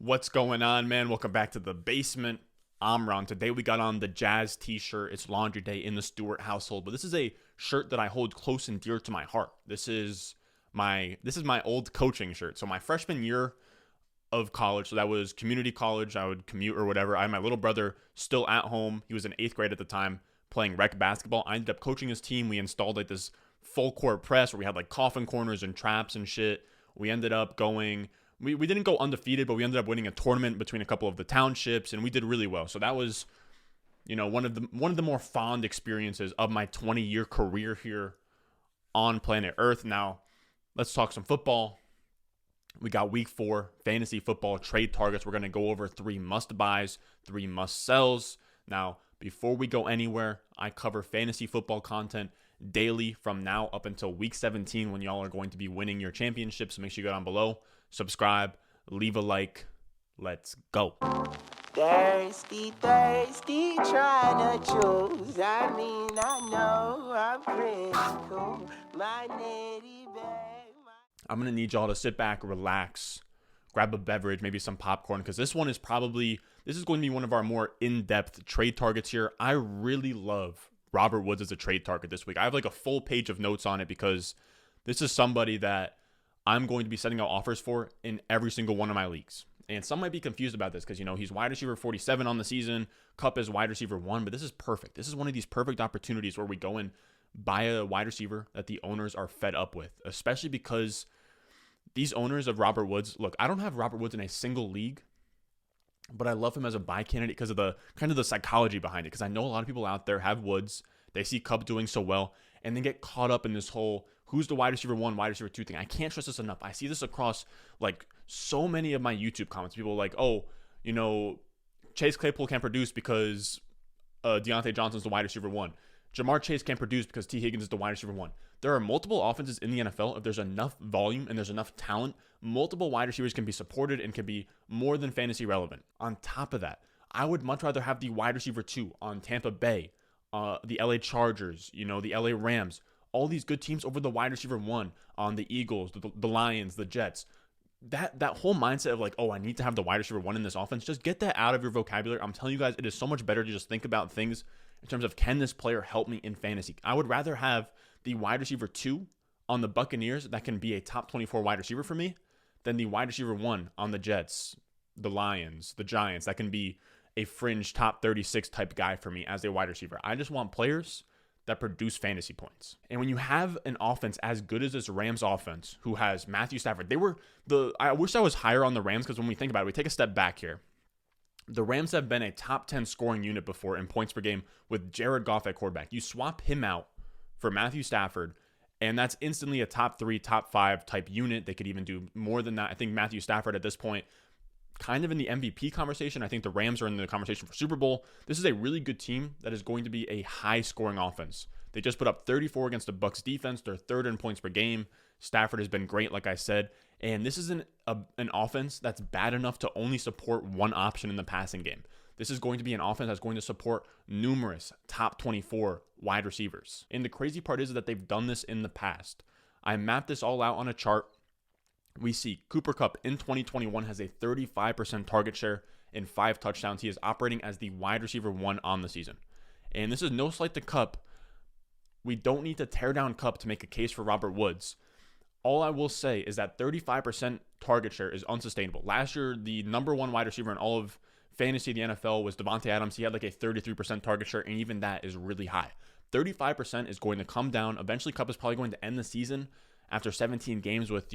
What's going on, man? Welcome back to the basement. I'm Ron. Today we got on the Jazz t-shirt. It's laundry day in the Stewart household, but this is a shirt that I hold close and dear to my heart. This is my old coaching shirt. So my freshman year of college, so that was community college, I would commute or whatever. I had my little brother still at home. He was in 8th grade at the time playing rec basketball. I ended up coaching his team. We installed like this full court press where we had like coffin corners and traps and shit. We ended up going we didn't go undefeated, but we ended up winning a tournament between a couple of the townships, and we did really well. So that was, one of the more fond experiences of my 20-year career here on planet Earth. Now, let's talk some football. We got week 4 fantasy football trade targets. We're going to go over 3 must buys, 3 must sells. Now, before we go anywhere, I cover fantasy football content daily from now up until week 17 when y'all are going to be winning your championships. So make sure you go down below, subscribe, leave a like. Let's go. Thirsty, trying to choose. I know I'm critical. My nitty bag. I'm going to need y'all to sit back, relax, grab a beverage, maybe some popcorn, because this is going to be one of our more in-depth trade targets here. I really love Robert Woods as a trade target this week. I have like a full page of notes on it because this is somebody that I'm going to be setting out offers for in every single one of my leagues. And some might be confused about this because, he's wide receiver 47 on the season. Kupp is wide receiver 1, but this is perfect. This is one of these perfect opportunities where we go and buy a wide receiver that the owners are fed up with, especially because these owners of Robert Woods, look, I don't have Robert Woods in a single league, but I love him as a buy candidate because of the kind of the psychology behind it. Because I know a lot of people out there have Woods. They see Kupp doing so well and then get caught up in this whole who's the wide receiver 1, wide receiver 2 thing. I can't stress this enough. I see this across like so many of my YouTube comments. People are like, Chase Claypool can't produce because Deontay Johnson's the wide receiver 1. Jamar Chase can't produce because T. Higgins is the wide receiver 1. There are multiple offenses in the NFL. If there's enough volume and there's enough talent, multiple wide receivers can be supported and can be more than fantasy relevant. On top of that, I would much rather have the wide receiver 2 on Tampa Bay, the LA Chargers, the LA Rams, all these good teams over the wide receiver 1 on the Eagles, the Lions, the Jets. That whole mindset of like, I need to have the wide receiver 1 in this offense, just get that out of your vocabulary. I'm telling you guys, it is so much better to just think about things in terms of, can this player help me in fantasy? I would rather have the wide receiver 2 on the Buccaneers that can be a top 24 wide receiver for me than the wide receiver 1 on the Jets, the Lions, the Giants that can be a fringe top 36 type guy for me as a wide receiver. I just want players that produce fantasy points. And when you have an offense as good as this Rams offense, who has Matthew Stafford, I wish I was higher on the Rams, because when we think about it, we take a step back here. The Rams have been a top 10 scoring unit before in points per game with Jared Goff at quarterback. You swap him out for Matthew Stafford, and that's instantly a top 3, top 5 type unit. They could even do more than that. I think Matthew Stafford at this point, kind of in the MVP conversation. I think the Rams are in the conversation for Super Bowl. This is a really good team that is going to be a high-scoring offense. They just put up 34 against the Bucs defense. They're 3rd in points per game. Stafford has been great, like I said. And this isn't an offense that's bad enough to only support one option in the passing game. This is going to be an offense that's going to support numerous top 24 wide receivers. And the crazy part is that they've done this in the past. I mapped this all out on a chart. We see Cooper Kupp in 2021 has a 35% target share and 5 touchdowns. He is operating as the wide receiver 1 on the season. And this is no slight to Kupp. We don't need to tear down Kupp to make a case for Robert Woods. All I will say is that 35% target share is unsustainable. Last year, the number 1 wide receiver in all of fantasy, the NFL, was Devontae Adams. He had like a 33% target share, and even that is really high. 35% is going to come down. Eventually, Kupp is probably going to end the season after 17 games with,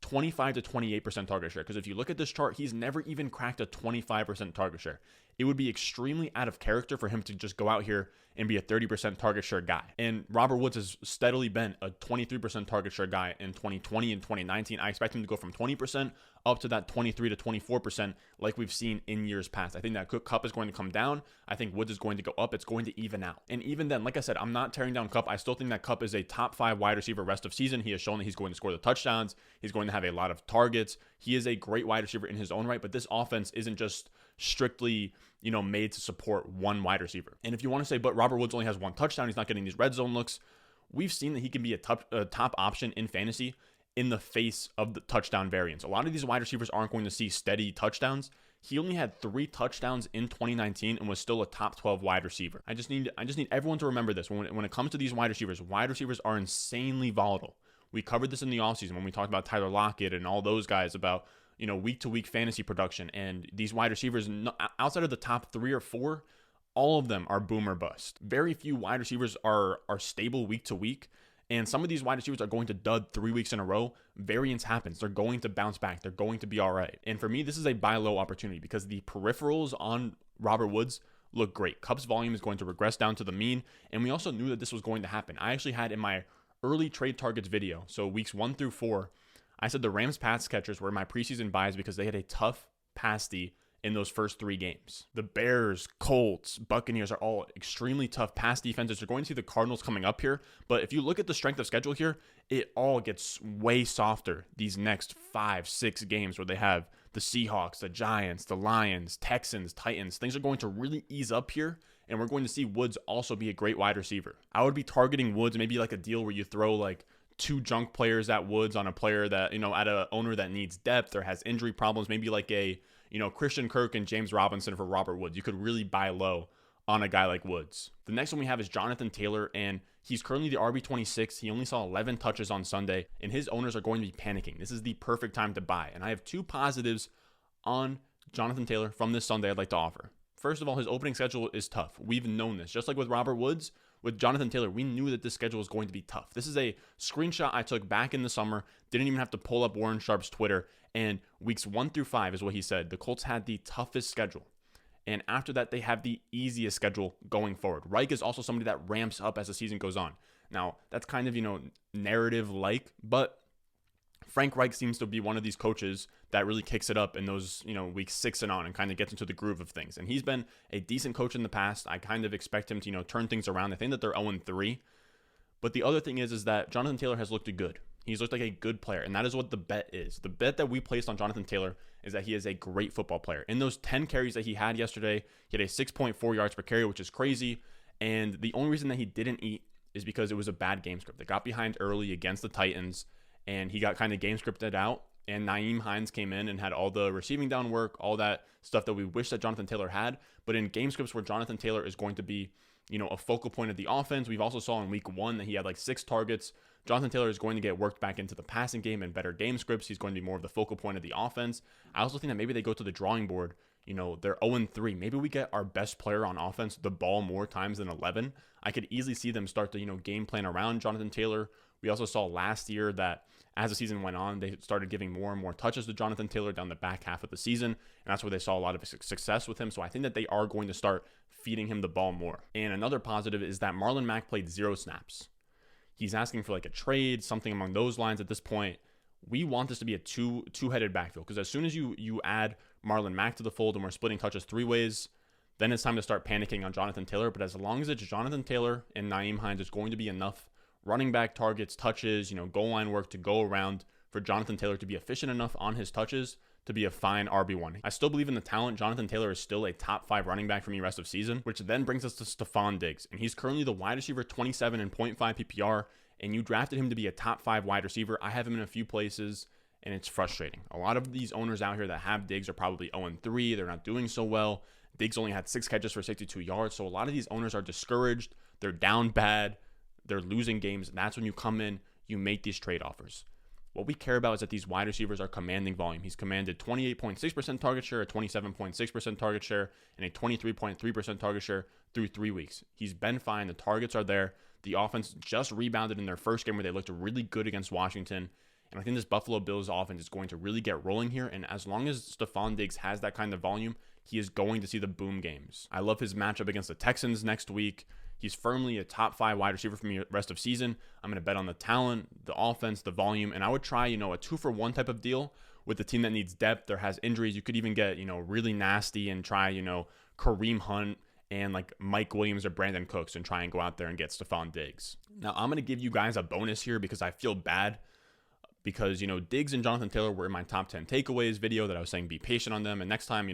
25 to 28% target share. Because if you look at this chart, he's never even cracked a 25% target share. It would be extremely out of character for him to just go out here and be a 30% target share guy. And Robert Woods has steadily been a 23% target share guy in 2020 and 2019. I expect him to go from 20% up to that 23 to 24% like we've seen in years past. I think that Kupp is going to come down. I think Woods is going to go up. It's going to even out. And even then, like I said, I'm not tearing down Kupp. I still think that Kupp is a top 5 wide receiver rest of season. He has shown that he's going to score the touchdowns. He's going to have a lot of targets. He is a great wide receiver in his own right, but this offense isn't just strictly, made to support one wide receiver. And if you want to say, but Robert Woods only has 1 touchdown, he's not getting these red zone looks, we've seen that he can be a top option in fantasy in the face of the touchdown variance. A lot of these wide receivers aren't going to see steady touchdowns. He only had 3 touchdowns in 2019 and was still a top 12 wide receiver. I just need everyone to remember this. When it comes to these wide receivers are insanely volatile. We covered this in the offseason when we talked about Tyler Lockett and all those guys about, week-to-week fantasy production. And these wide receivers, outside of the top 3 or 4, all of them are boom or bust. Very few wide receivers are stable week to week. And some of these wide receivers are going to dud 3 weeks in a row. Variance happens. They're going to bounce back. They're going to be all right. And for me, this is a buy low opportunity because the peripherals on Robert Woods look great. Cubs volume is going to regress down to the mean. And we also knew that this was going to happen. I actually had in my early trade targets video, so weeks 1 through 4, I said the Rams pass catchers were my preseason buys because they had a tough pass D in those first 3 games. The Bears, Colts, Buccaneers are all extremely tough pass defenses. You're going to see the Cardinals coming up here, but if you look at the strength of schedule here, it all gets way softer these next 5-6 games where they have the Seahawks, the Giants, the Lions, Texans, Titans. Things are going to really ease up here, and we're going to see Woods also be a great wide receiver. I would be targeting Woods, maybe like a deal where you throw like 2 junk players at Woods on a player that, at an owner that needs depth or has injury problems, maybe like a Christian Kirk and James Robinson for Robert Woods. You could really buy low on a guy like Woods. The next one we have is Jonathan Taylor, and he's currently the RB26. He only saw 11 touches on Sunday, and his owners are going to be panicking. This is the perfect time to buy, and I have 2 positives on Jonathan Taylor from this Sunday I'd like to offer. First of all, his opening schedule is tough. We've known this. Just like with Robert Woods, with Jonathan Taylor, we knew that this schedule was going to be tough. This is a screenshot I took back in the summer. Didn't even have to pull up Warren Sharp's Twitter. And weeks 1 through 5 is what he said. The Colts had the toughest schedule. And after that, they have the easiest schedule going forward. Reich is also somebody that ramps up as the season goes on. Now, that's kind of, narrative-like, but Frank Reich seems to be one of these coaches that really kicks it up in those, weeks 6 and on and kind of gets into the groove of things. And he's been a decent coach in the past. I kind of expect him to, turn things around. I think that they're 0-3. But the other thing is that Jonathan Taylor has looked good. He's looked like a good player, and that is what the bet is. The bet that we placed on Jonathan Taylor is that he is a great football player. In those 10 carries that he had yesterday, he had a 6.4 yards per carry, which is crazy. And the only reason that he didn't eat is because it was a bad game script. They got behind early against the Titans, and he got kind of game scripted out. And Nyheim Hines came in and had all the receiving down work, all that stuff that we wish that Jonathan Taylor had. But in game scripts where Jonathan Taylor is going to be, a focal point of the offense, we've also saw in week 1 that he had like 6 targets. Jonathan Taylor is going to get worked back into the passing game and better game scripts. He's going to be more of the focal point of the offense. I also think that maybe they go to the drawing board. They're 0-3. Maybe we get our best player on offense the ball more times than 11. I could easily see them start to, game plan around Jonathan Taylor. We also saw last year that as the season went on, they started giving more and more touches to Jonathan Taylor down the back half of the season, and that's where they saw a lot of success with him. So I think that they are going to start feeding him the ball more. And another positive is that Marlon Mack played 0 snaps. He's asking for like a trade, something along those lines at this point. We want this to be a two-headed backfield because as soon as you add Marlon Mack to the fold and we're splitting touches 3 ways, then it's time to start panicking on Jonathan Taylor. But as long as it's Jonathan Taylor and Nyheim Hines, it's going to be enough running back targets, touches, goal line work to go around for Jonathan Taylor to be efficient enough on his touches to be a fine RB1. I still believe in the talent. Jonathan Taylor is still a top 5 running back for me rest of season, which then brings us to Stefon Diggs. And he's currently the wide receiver 27 in 0.5 PPR, and you drafted him to be a top 5 wide receiver. I have him in a few places, and it's frustrating. A lot of these owners out here that have Diggs are probably 0-3. They're not doing so well. Diggs only had 6 catches for 62 yards, so a lot of these owners are discouraged. They're down bad. They're losing games, and that's when you come in, you make these trade offers. What we care about is that these wide receivers are commanding volume. He's commanded 28.6% target share, a 27.6% target share, and a 23.3% target share through 3 weeks. He's been fine. The targets are there. The offense just rebounded in their first game where they looked really good against Washington. And I think this Buffalo Bills offense is going to really get rolling here. And as long as Stefon Diggs has that kind of volume, he is going to see the boom games. I love his matchup against the Texans next week. He's firmly a top 5 wide receiver for me the rest of season. I'm going to bet on the talent, the offense, the volume, and I would try, a 2-for-1 type of deal with the team that needs depth or has injuries. You could even get, really nasty and try, Kareem Hunt and like Mike Williams or Brandon Cooks and try and go out there and get Stefon Diggs. Now, I'm going to give you guys a bonus here because I feel bad because, Diggs and Jonathan Taylor were in my top 10 takeaways video that I was saying be patient on them. And next time,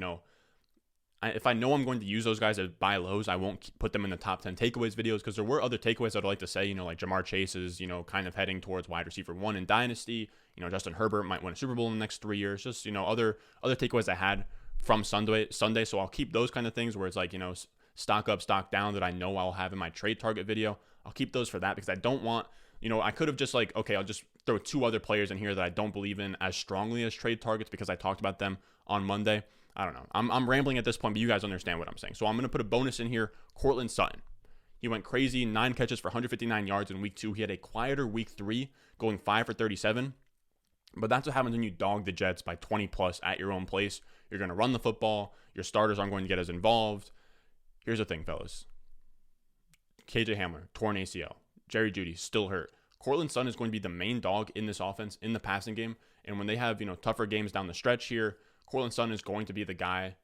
if I know I'm going to use those guys as buy lows, I won't put them in the top 10 takeaways videos, because there were other takeaways I'd like to say, like Jamar Chase is, kind of heading towards wide receiver 1 in Dynasty. Justin Herbert might win a Super Bowl in the next 3 years. Just, other takeaways I had from Sunday. So I'll keep those kind of things where it's like, stock up, stock down that I know I'll have in my trade target video. I'll keep those for that, because I don't want, I could have just like, okay, I'll just throw 2 other players in here that I don't believe in as strongly as trade targets because I talked about them on Monday. I don't know. I'm rambling at this point, but you guys understand what I'm saying. So I'm going to put a bonus in here. Courtland Sutton. He went crazy, 9 catches for 159 yards in week 2. He had a quieter week 3, going 5 for 37. But that's what happens when you dog the Jets by 20 plus at your own place. You're going to run the football. Your starters aren't going to get as involved. Here's the thing, fellas. KJ Hamler, torn ACL. Jerry Jeudy, still hurt. Courtland Sutton is going to be the main dog in this offense in the passing game. And when they have, tougher games down the stretch here, Courtland Sutton is going to be the guy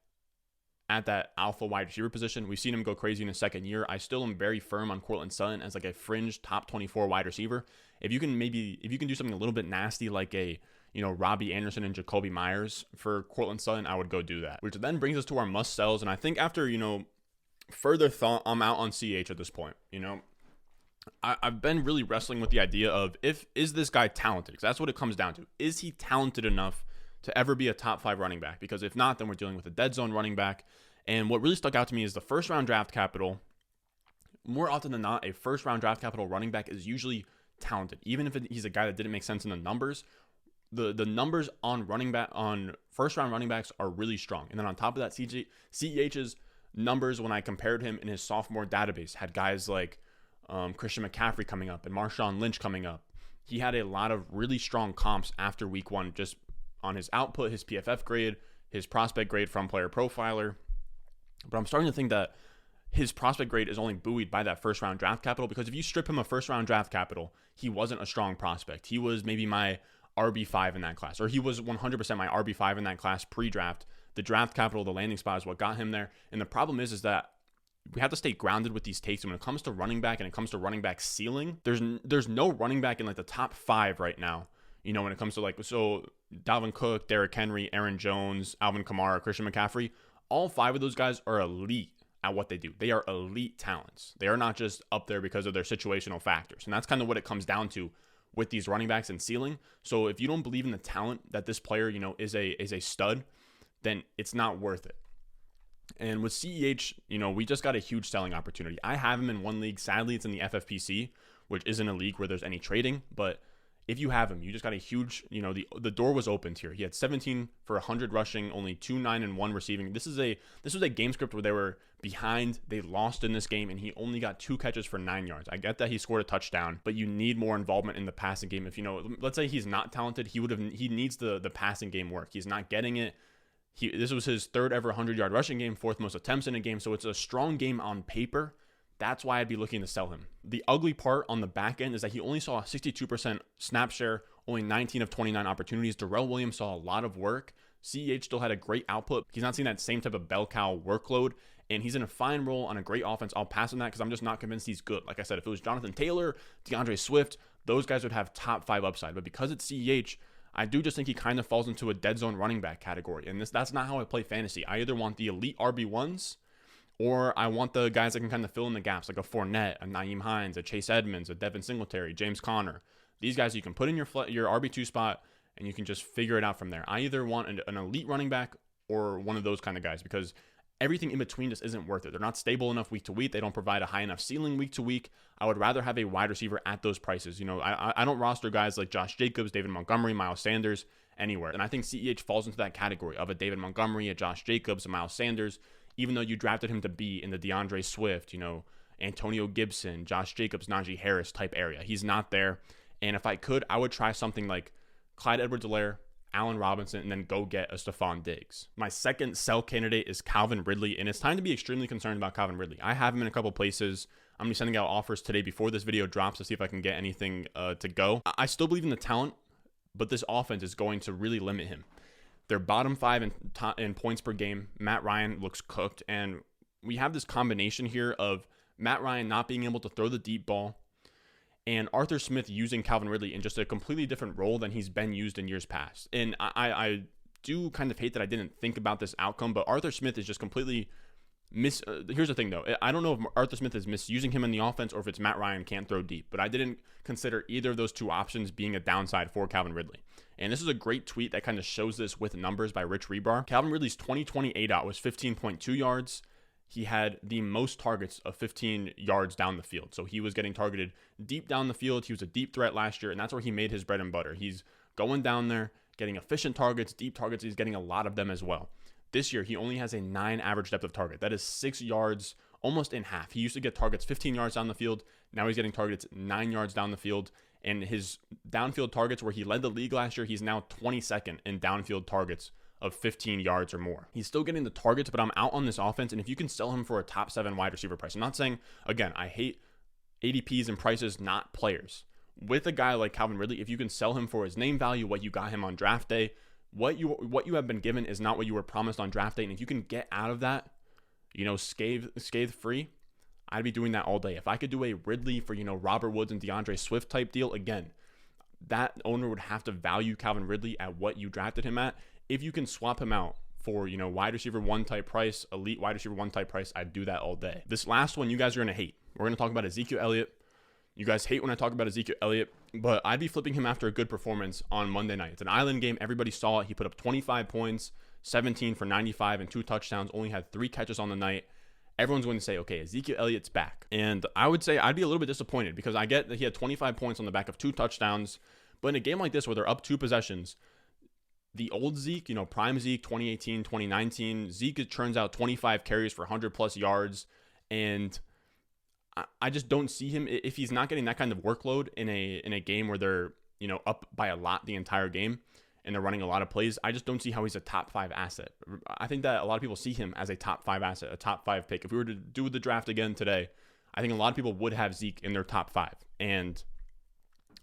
at that alpha wide receiver position. We've seen him go crazy in his second year. I still am very firm on Courtland Sutton as like a fringe top 24 wide receiver. If you can do something a little bit nasty like a, Robbie Anderson and Jacoby Myers for Courtland Sutton, I would go do that. Which then brings us to our must sells. And I think after, further thought, I'm out on CH at this point. I've been really wrestling with the idea of is this guy talented? Because that's what it comes down to. Is he talented enough to ever be a top 5 running back? Because if not, then we're dealing with a dead zone running back. And what really stuck out to me is the first round draft capital. More often than not, a first round draft capital running back is usually talented. Even if he's a guy that didn't make sense in the numbers, the numbers on first round running backs are really strong. And then on top of that, CEH's numbers when I compared him in his sophomore database had guys like Christian McCaffrey coming up and Marshawn Lynch coming up. He had a lot of really strong comps after week 1, just on his output, his PFF grade, his prospect grade from Player Profiler. But I'm starting to think that his prospect grade is only buoyed by that first round draft capital, because if you strip him of first round draft capital, he wasn't a strong prospect. He was maybe my RB5 in that class, or he was 100% my RB5 in that class pre-draft. The draft capital, the landing spot is what got him there. And the problem is that we have to stay grounded with these takes. And when it comes to running back and it comes to running back ceiling, there's no running back in like the top 5 right now. When it comes to Dalvin Cook, Derrick Henry, Aaron Jones, Alvin Kamara, Christian McCaffrey, all 5 of those guys are elite at what they do. They are elite talents. They are not just up there because of their situational factors. And that's kind of what it comes down to with these running backs and ceiling. So if you don't believe in the talent that this player, is a stud, then it's not worth it. And with CEH, we just got a huge selling opportunity. I have him in one league. Sadly, it's in the FFPC, which isn't a league where there's any trading. But if you have him, you just got a huge, the door was opened here. He had 17 for 100 rushing, only 2, 9, and 1 receiving. This was a game script where they were behind. They lost in this game, and he only got 2 catches for 9 yards. I get that he scored a touchdown, but you need more involvement in the passing game. If let's say he's not talented, he needs the passing game work. He's not getting it. This was his 3rd ever 100-yard rushing game, 4th most attempts in a game. So it's a strong game on paper. That's why I'd be looking to sell him. The ugly part on the back end is that he only saw a 62% snap share, only 19 of 29 opportunities. Darrell Williams saw a lot of work. CEH still had a great output. He's not seeing that same type of bell cow workload, and he's in a fine role on a great offense. I'll pass on that because I'm just not convinced he's good. Like I said, if it was Jonathan Taylor, DeAndre Swift, those guys would have top 5 upside. But because it's CEH, I do just think he kind of falls into a dead zone running back category. And that's not how I play fantasy. I either want the elite RB1s, or I want the guys that can kind of fill in the gaps, like a Fournette, a Nyheim Hines, a Chase Edmonds, a Devin Singletary, James Conner. These guys you can put in your RB2 spot, and you can just figure it out from there. I either want an elite running back or one of those kind of guys, because everything in between just isn't worth it. They're not stable enough week to week. They don't provide a high enough ceiling week to week. I would rather have a wide receiver at those prices. I don't roster guys like Josh Jacobs, David Montgomery, Miles Sanders anywhere. And I think CEH falls into that category of a David Montgomery, a Josh Jacobs, a Miles Sanders, even though you drafted him to be in the DeAndre Swift, Antonio Gibson, Josh Jacobs, Najee Harris type area. He's not there. And if I could, I would try something like Clyde Edwards-Helaire, Allen Robinson, and then go get a Stefon Diggs. My second sell candidate is Calvin Ridley, and it's time to be extremely concerned about Calvin Ridley. I have him in a couple places. I'm going to be sending out offers today before this video drops to see if I can get anything to go. I still believe in the talent, but this offense is going to really limit him. They're bottom 5 in points per game. Matt Ryan looks cooked, and we have this combination here of Matt Ryan not being able to throw the deep ball and Arthur Smith using Calvin Ridley in just a completely different role than he's been used in years past. And I do kind of hate that I didn't think about this outcome, but Arthur Smith is just completely here's the thing, though. I don't know if Arthur Smith is misusing him in the offense or if it's Matt Ryan can't throw deep, but I didn't consider either of those two options being a downside for Calvin Ridley. And this is a great tweet that kind of shows this with numbers by Rich Rebar. Calvin Ridley's 2020 ADOT was 15.2 yards. He had the most targets of 15 yards down the field. So he was getting targeted deep down the field. He was a deep threat last year, and that's where he made his bread and butter. He's going down there, getting efficient targets, deep targets. He's getting a lot of them as well. This year, he only has a 9 average depth of target. That is 6 yards, almost in half. He used to get targets 15 yards down the field. Now he's getting targets 9 yards down the field. And his downfield targets, where he led the league last year, he's now 22nd in downfield targets of 15 yards or more. He's still getting the targets, but I'm out on this offense. And if you can sell him for a top 7 wide receiver price, I'm not saying, again, I hate ADPs and prices, not players. With a guy like Calvin Ridley, if you can sell him for his name value, what you got him on draft day, what you have been given is not what you were promised on draft day. And if you can get out of that, scathe free, I'd be doing that all day. If I could do a Ridley for, Robert Woods and DeAndre Swift type deal, again, that owner would have to value Calvin Ridley at what you drafted him at. If you can swap him out for, wide receiver 1 type price, elite wide receiver 1 type price, I'd do that all day. This last one you guys are going to hate. We're going to talk about Ezekiel Elliott. You guys hate when I talk about Ezekiel Elliott, but I'd be flipping him after a good performance on Monday night. It's an island game. Everybody saw it. He put up 25 points, 17 for 95 and 2 touchdowns, only had 3 catches on the night. Everyone's going to say, okay, Ezekiel Elliott's back. And I would say I'd be a little bit disappointed because I get that he had 25 points on the back of 2 touchdowns. But in a game like this where they're up 2 possessions, the old Zeke, prime Zeke, 2018, 2019, Zeke, it turns out 25 carries for 100 plus yards. And I just don't see him, if he's not getting that kind of workload in a game where they're, up by a lot the entire game and they're running a lot of plays. I just don't see how he's a top 5 asset. I think that a lot of people see him as a top 5 asset, a top 5 pick. If we were to do the draft again today, I think a lot of people would have Zeke in their top 5. And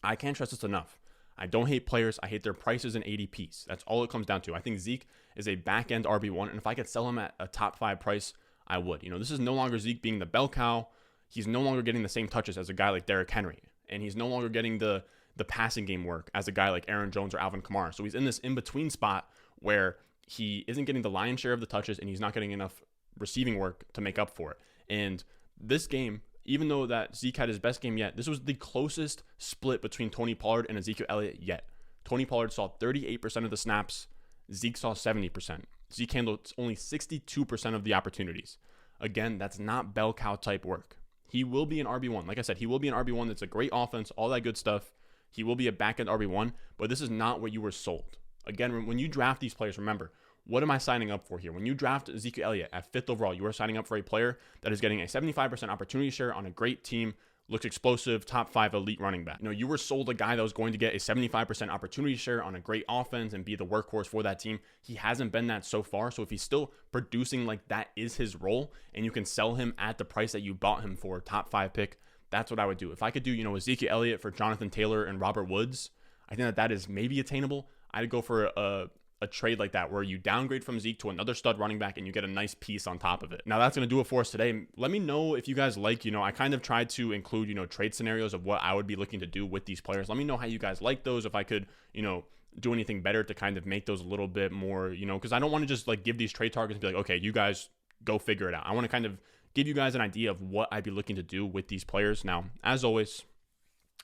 I can't stress this enough. I don't hate players. I hate their prices and ADPs. That's all it comes down to. I think Zeke is a back-end RB1. And if I could sell him at a top 5 price, I would. This is no longer Zeke being the bell cow. He's no longer getting the same touches as a guy like Derrick Henry. And he's no longer getting the passing game work as a guy like Aaron Jones or Alvin Kamara. So he's in this in-between spot where he isn't getting the lion's share of the touches and he's not getting enough receiving work to make up for it. And this game, even though that Zeke had his best game yet, this was the closest split between Tony Pollard and Ezekiel Elliott yet. Tony Pollard saw 38% of the snaps. Zeke saw 70%. Zeke handled only 62% of the opportunities. Again, that's not bell cow type work. He will be an RB1. Like I said, he will be an RB1. That's a great offense, all that good stuff. He will be a back-end RB1, but this is not what you were sold. Again, when you draft these players, remember, what am I signing up for here? When you draft Ezekiel Elliott at 5th overall, you are signing up for a player that is getting a 75% opportunity share on a great team, looks explosive, top 5 elite running back. You were sold a guy that was going to get a 75% opportunity share on a great offense and be the workhorse for that team. He hasn't been that so far. So if he's still producing like that is his role and you can sell him at the price that you bought him for, top 5 pick, that's what I would do. If I could do, Ezekiel Elliott for Jonathan Taylor and Robert Woods, I think that is maybe attainable. I'd go for a trade like that where you downgrade from Zeke to another stud running back and you get a nice piece on top of it. Now that's going to do it for us today. Let me know if you guys like, I kind of tried to include, trade scenarios of what I would be looking to do with these players. Let me know how you guys like those. If I could, do anything better to kind of make those a little bit more, because I don't want to just like give these trade targets and be like, okay, you guys go figure it out. I want to kind of give you guys an idea of what I'd be looking to do with these players. Now, as always,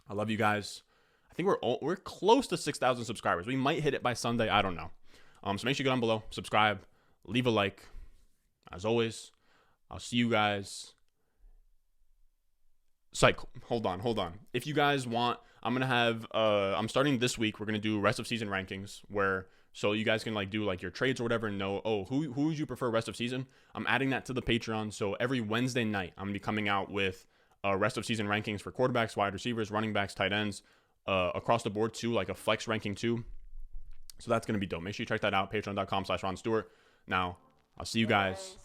I love you guys. I think we're close to 6,000 subscribers. We might hit it by Sunday. I don't know. So make sure you go down below, subscribe, leave a like. As always, I'll see you guys. Hold on. If you guys want, I'm going to have, I'm starting this week. We're going to do rest of season rankings so you guys can do your trades or whatever and know, who would you prefer rest of season? I'm adding that to the Patreon. So every Wednesday night, I'm going to be coming out with rest of season rankings for quarterbacks, wide receivers, running backs, tight ends, across the board too, like a flex ranking too. So that's going to be dope. Make sure you check that out, patreon.com/Ron Stewart. Now, I'll see you guys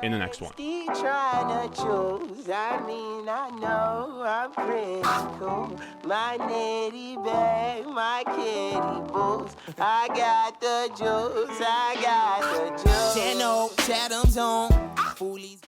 in the next one. Trying to choose. I know I'm pretty cool. My nitty bag, my kitty boots. I got the juice. 10 old Chatham's on.